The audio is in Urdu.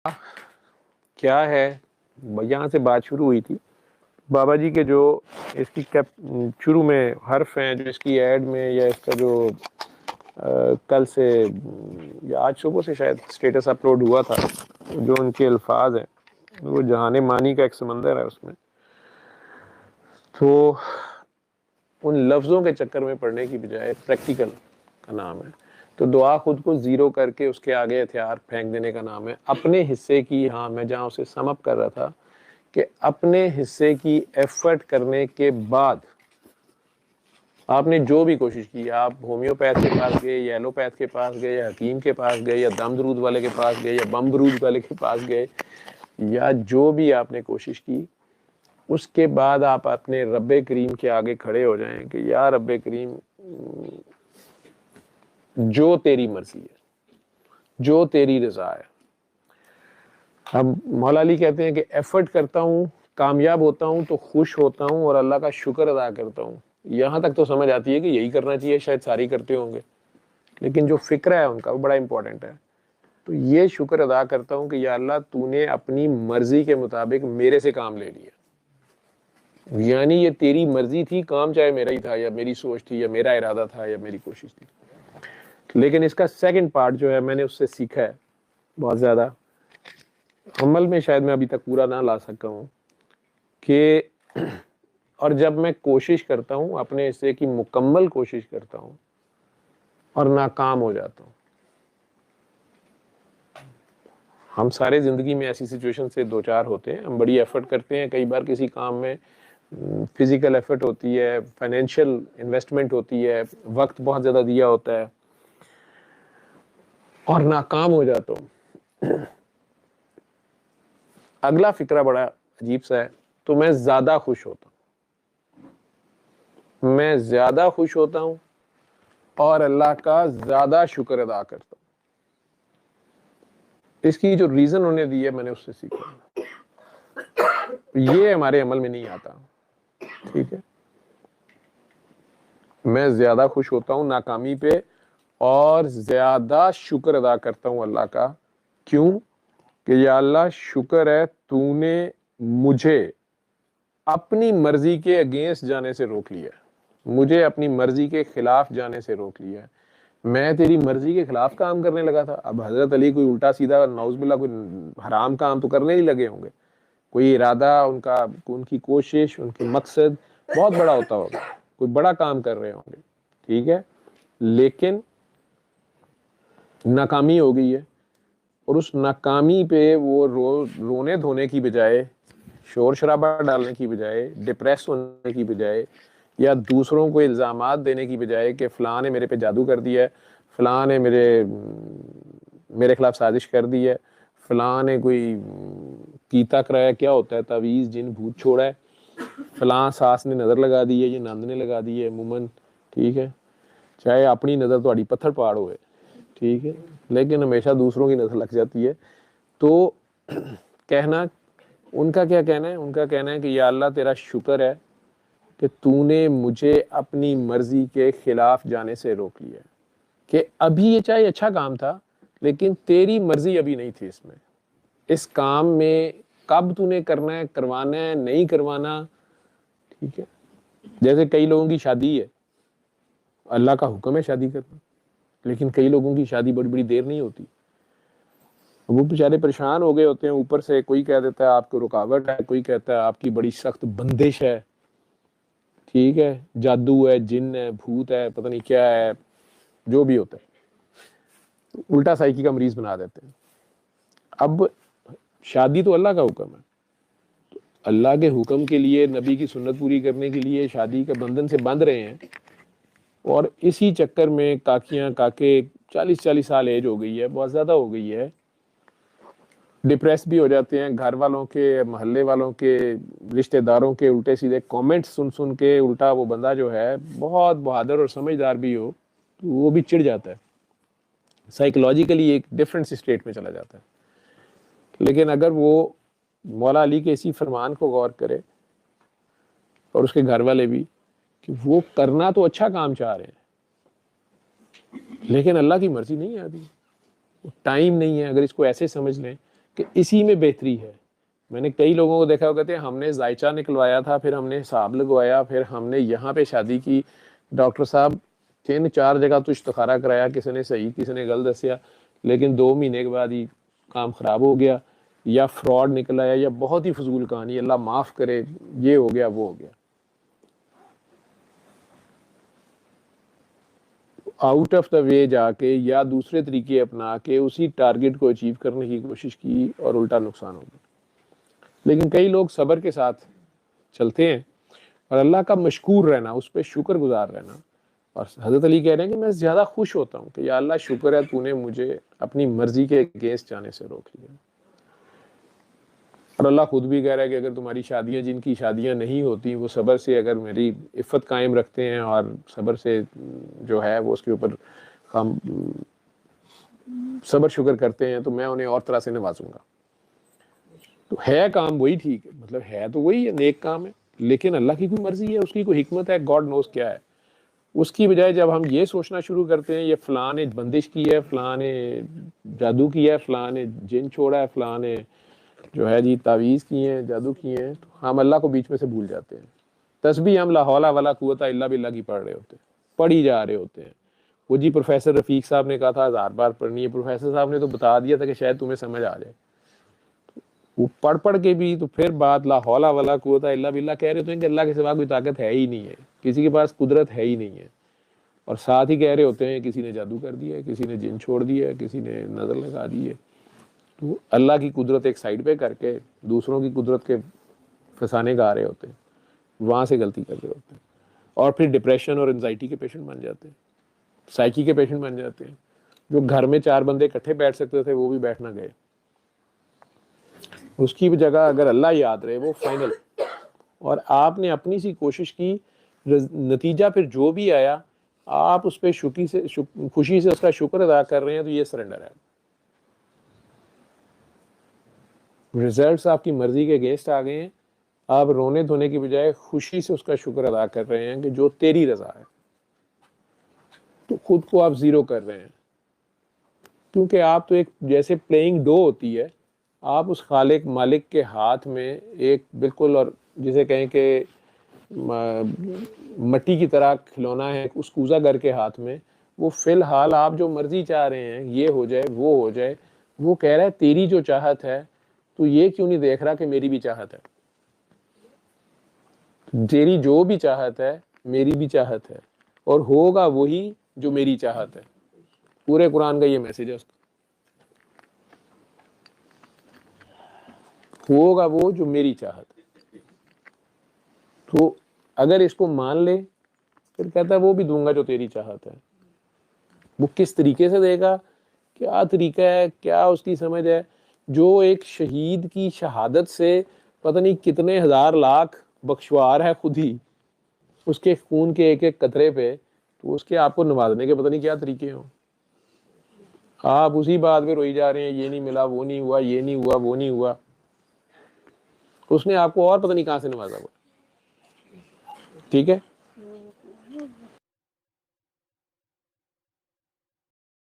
کیا ہے، یہاں سے بات شروع ہوئی تھی بابا جی کے جو اس کی شروع میں حرف ہیں جو اس کی ایڈ میں یا اس کا جو کل سے یا آج صبح سے شاید سٹیٹس اپلوڈ ہوا تھا، جو ان کے الفاظ ہیں وہ جہان مانی کا ایک سمندر ہے اس میں، تو ان لفظوں کے چکر میں پڑھنے کی بجائے پریکٹیکل کا نام ہے، تو دعا خود کو زیرو کر کے اس کے آگے ہتھیار پھینک دینے کا نام ہے اپنے حصے کی. ہاں میں جہاں اسے سم اپ کر رہا تھا کہ اپنے حصے کی ایفرٹ کرنے کے بعد آپ نے جو بھی کوشش کی، آپ ہومیوپیتھ کے پاس گئے یا ایلوپیتھ کے پاس گئے یا حکیم کے پاس گئے یا دم درود والے کے پاس گئے یا بم درود والے کے پاس گئے، یا جو بھی آپ نے کوشش کی، اس کے بعد آپ اپنے رب کریم کے آگے کھڑے ہو جائیں کہ یا رب کریم جو تیری مرضی ہے، جو تیری رضا ہے. اب مولا علی کہتے ہیں کہ ایفرٹ کرتا ہوں، کامیاب ہوتا ہوں تو خوش ہوتا ہوں اور اللہ کا شکر ادا کرتا ہوں. یہاں تک تو سمجھ آتی ہے کہ یہی کرنا چاہیے، شاید ساری کرتے ہوں گے، لیکن جو فکر ہے ان کا وہ بڑا امپورٹنٹ ہے. تو یہ شکر ادا کرتا ہوں کہ یا اللہ تو نے اپنی مرضی کے مطابق میرے سے کام لے لیا، یعنی یہ تیری مرضی تھی، کام چاہے میرا ہی تھا یا میری سوچ تھی یا میرا ارادہ تھا یا میری کوشش تھی. لیکن اس کا سیکنڈ پارٹ جو ہے میں نے اس سے سیکھا ہے بہت زیادہ، عمل میں شاید میں ابھی تک پورا نہ لا سکا ہوں، کہ اور جب میں کوشش کرتا ہوں اپنے حصے کی مکمل کوشش کرتا ہوں اور ناکام ہو جاتا ہوں. ہم سارے زندگی میں ایسی سچویشن سے دو چار ہوتے ہیں، ہم بڑی ایفرٹ کرتے ہیں، کئی بار کسی کام میں فزیکل ایفرٹ ہوتی ہے، فائنینشیل انویسٹمنٹ ہوتی ہے، وقت بہت زیادہ دیا ہوتا ہے اور ناکام ہو جاتا ہوں. اگلا فکرہ بڑا عجیب سا ہے، تو میں زیادہ خوش ہوتا ہوں، میں زیادہ خوش ہوتا ہوں اور اللہ کا زیادہ شکر ادا کرتا ہوں. اس کی جو ریزن انہوں نے دی ہے میں نے اس سے سیکھا، یہ ہمارے عمل میں نہیں آتا. ٹھیک ہے، میں زیادہ خوش ہوتا ہوں ناکامی پہ اور زیادہ شکر ادا کرتا ہوں اللہ کا. کیوں؟ کہ یا اللہ شکر ہے تو نے مجھے اپنی مرضی کے اگینسٹ جانے سے روک لیا، مجھے اپنی مرضی کے خلاف جانے سے روک لیا. میں تیری مرضی کے خلاف کام کرنے لگا تھا. اب حضرت علی کوئی الٹا سیدھا نعوذ باللہ کوئی حرام کام تو کرنے ہی لگے ہوں گے، کوئی ارادہ ان کی کوشش، ان کے مقصد بہت بڑا ہوتا ہوگا، کوئی بڑا کام کر رہے ہوں گے. ٹھیک ہے، لیکن ناکامی ہو گئی ہے اور اس ناکامی پہ وہ رونے دھونے کی بجائے، شور شرابہ ڈالنے کی بجائے، ڈپریس ہونے کی بجائے یا دوسروں کو الزامات دینے کی بجائے کہ فلاں نے میرے پہ جادو کر دیا ہے، فلاں نے میرے خلاف سازش کر دی ہے، فلاں نے کوئی کیتا کرایا، کیا ہوتا ہے تعویذ جن بھوت چھوڑا ہے، فلاں ساس نے نظر لگا دی ہے، یہ نند نے لگا دی ہے، عموماً. ٹھیک ہے، چاہے اپنی نظر تہاڈی پتھر پاڑ ہوئے، ٹھیک ہے، لیکن ہمیشہ دوسروں کی نظر لگ جاتی ہے. تو کہنا ان کا کیا کہنا ہے؟ ان کا کہنا ہے کہ یا اللہ تیرا شکر ہے کہ تو نے مجھے اپنی مرضی کے خلاف جانے سے روک لیا، کہ ابھی یہ چاہے اچھا کام تھا لیکن تیری مرضی ابھی نہیں تھی اس میں، اس کام میں کب تو نے کرنا ہے، کروانا ہے، نہیں کروانا. ٹھیک ہے، جیسے کئی لوگوں کی شادی ہے، اللہ کا حکم ہے شادی کرنا، لیکن کئی لوگوں کی شادی بڑی بڑی دیر نہیں ہوتی، وہ بیچارے پریشان ہو گئے ہوتے ہیں. اوپر سے کوئی کہہ دیتا ہے آپ کو رکاوٹ ہے، کوئی کہتا ہے آپ کی بڑی سخت بندش ہے، ٹھیک ہے، جادو ہے، جن ہے، بھوت ہے، پتہ نہیں کیا ہے، جو بھی ہوتا ہے، الٹا سائیکی کا مریض بنا دیتے ہیں. اب شادی تو اللہ کا حکم ہے، اللہ کے حکم کے لیے، نبی کی سنت پوری کرنے کے لیے شادی کے بندھن سے باندھ رہے ہیں، اور اسی چکر میں کاکیاں کاکے 40 سال ایج ہو گئی ہے، بہت زیادہ ہو گئی ہے، ڈپریس بھی ہو جاتے ہیں. گھر والوں کے، محلے والوں کے، رشتہ داروں کے الٹے سیدھے کامنٹس سن کے الٹا وہ بندہ جو ہے بہت بہادر اور سمجھدار بھی ہو تو وہ بھی چڑ جاتا ہے، سائیکولوجیکلی ایک ڈفرنٹ اسٹیٹ میں چلا جاتا ہے. لیکن اگر وہ مولا علی کے اسی فرمان کو غور کرے اور اس کے گھر والے بھی، کہ وہ کرنا تو اچھا کام چاہ رہے ہیں لیکن اللہ کی مرضی نہیں آتی، ٹائم نہیں ہے. اگر اس کو ایسے سمجھ لیں کہ اسی میں بہتری ہے. میں نے کئی لوگوں کو دیکھا وہ کہتے ہیں ہم نے ذائچہ نکلوایا تھا, پھر ہم نے حساب لگوایا, پھر ہم نے یہاں پہ شادی کی, ڈاکٹر صاحب 3-4 جگہ تو استخارہ کرایا, کسی نے صحیح کسی نے غلط دسیا, لیکن 2 مہینے کے بعد ہی کام خراب ہو گیا, یا فراڈ نکل آیا, یا بہت ہی فضول کہانی, اللہ معاف کرے, یہ ہو گیا وہ ہو گیا. آؤٹ آف دا وے جا کے یا دوسرے طریقے اپنا کے اسی ٹارگٹ کو اچیو کرنے کی کوشش کی اور الٹا نقصان ہو گیا. لیکن کئی لوگ صبر کے ساتھ چلتے ہیں اور اللہ کا مشکور رہنا, اس پہ شکر گزار رہنا. اور حضرت علی کہہ رہے ہیں کہ میں زیادہ خوش ہوتا ہوں کہ یا اللہ شکر ہے تو نے مجھے اپنی مرضی کے اگینسٹ جانے سے روک لیا. اور اللہ خود بھی کہہ رہا ہے کہ اگر تمہاری شادیاں, جن کی شادیاں نہیں ہوتی, وہ صبر سے اگر میری عفت قائم رکھتے ہیں اور صبر سے جو ہے وہ اس کے اوپر صبر شکر کرتے ہیں, تو میں انہیں اور طرح سے نوازوں گا. تو ہے کام وہی ٹھیک ہے, مطلب ہے تو وہی ہے, نیک کام ہے, لیکن اللہ کی کوئی مرضی ہے, اس کی کوئی حکمت ہے, گاڈ نوز کیا ہے. اس کی بجائے جب ہم یہ سوچنا شروع کرتے ہیں یہ فلاں نے بندش کی ہے, فلاں نے جادو کیا ہے, فلاں نے جن چھوڑا ہے, فلاں نے جو ہے جی تعویذ کی ہیں, جادو کی ہیں, تو ہم اللہ کو بیچ میں سے بھول جاتے ہیں. تسبیح ہم لا حول ولا قوت الا باللہ کی پڑھ رہے ہوتے ہیں, پڑھی جا رہے ہوتے ہیں. وہ جی پروفیسر رفیق صاحب نے کہا تھا 1000 بار پڑھنی ہے, پروفیسر صاحب نے تو بتا دیا تھا کہ شاید تمہیں سمجھ آ جائے. وہ پڑھ کے بھی تو پھر بات لا حول ولا قوت الا باللہ کہہ رہے ہوتے ہیں کہ اللہ کے سوا کوئی طاقت ہے ہی نہیں ہے, کسی کے پاس قدرت ہے ہی نہیں ہے. اور ساتھ ہی کہہ رہے ہوتے ہیں کسی نے جادو کر دیا ہے, کسی نے جن چھوڑ دیا ہے, کسی نے نظر لگا دی ہے. تو اللہ کی قدرت ایک سائڈ پہ کر کے دوسروں کی قدرت کے فسانے گا رہے ہوتے ہیں, وہاں سے غلطی کر رہے ہوتے ہیں. اور پھر ڈپریشن اور انزائٹی کے پیشنٹ بن جاتے ہیں, سائیکی کے پیشنٹ بن جاتے ہیں. جو گھر میں 4 بندے اکٹھے بیٹھ سکتے تھے وہ بھی بیٹھ نہ گئے. اس کی جگہ اگر اللہ یاد رہے وہ فائنل, اور آپ نے اپنی سی کوشش کی, نتیجہ پھر جو بھی آیا آپ اس پہ خوشی سے اس کا شکر ادا کر رہے ہیں, تو یہ سرنڈر ہے. ریزلٹس آپ کی مرضی کے اگینسٹ آ گئے ہیں, آپ رونے دھونے کی بجائے خوشی سے اس کا شکر ادا کر رہے ہیں کہ جو تیری رضا ہے. تو خود کو آپ زیرو کر رہے ہیں, کیونکہ آپ تو ایک جیسے پلینگ ڈو ہوتی ہے, آپ اس خالق مالک کے ہاتھ میں ایک بالکل, اور جسے کہیں کہ مٹی کی طرح کھلونا ہے اس کوزا گر کے ہاتھ میں, وہ فی الحال آپ جو مرضی چاہ رہے ہیں یہ ہو جائے وہ ہو جائے, وہ کہہ رہا ہے تیری جو چاہت ہے تو یہ کیوں نہیں دیکھ رہا کہ میری بھی چاہت ہے. تیری جو بھی چاہت ہے میری بھی چاہت ہے, اور ہوگا وہی جو میری چاہت ہے. پورے قرآن کا یہ میسج ہے, اس کا ہوگا وہ جو میری چاہت ہے. تو اگر اس کو مان لے پھر کہتا ہے وہ بھی دوں گا جو تیری چاہت ہے. وہ کس طریقے سے دے گا, کیا طریقہ ہے, کیا اس کی سمجھ ہے. جو ایک شہید کی شہادت سے پتہ نہیں کتنے ہزار لاکھ بخشوار ہے خود ہی, اس کے خون کے ایک ایک قطرے پہ, تو اس کے آپ کو نوازنے کے پتہ نہیں کیا طریقے ہوں. آپ اسی بات پہ روئی جا رہے ہیں, یہ نہیں ملا, وہ نہیں ہوا, یہ نہیں ہوا, وہ نہیں ہوا. اس نے آپ کو اور پتہ نہیں کہاں سے نوازا ہوا. ٹھیک ہے.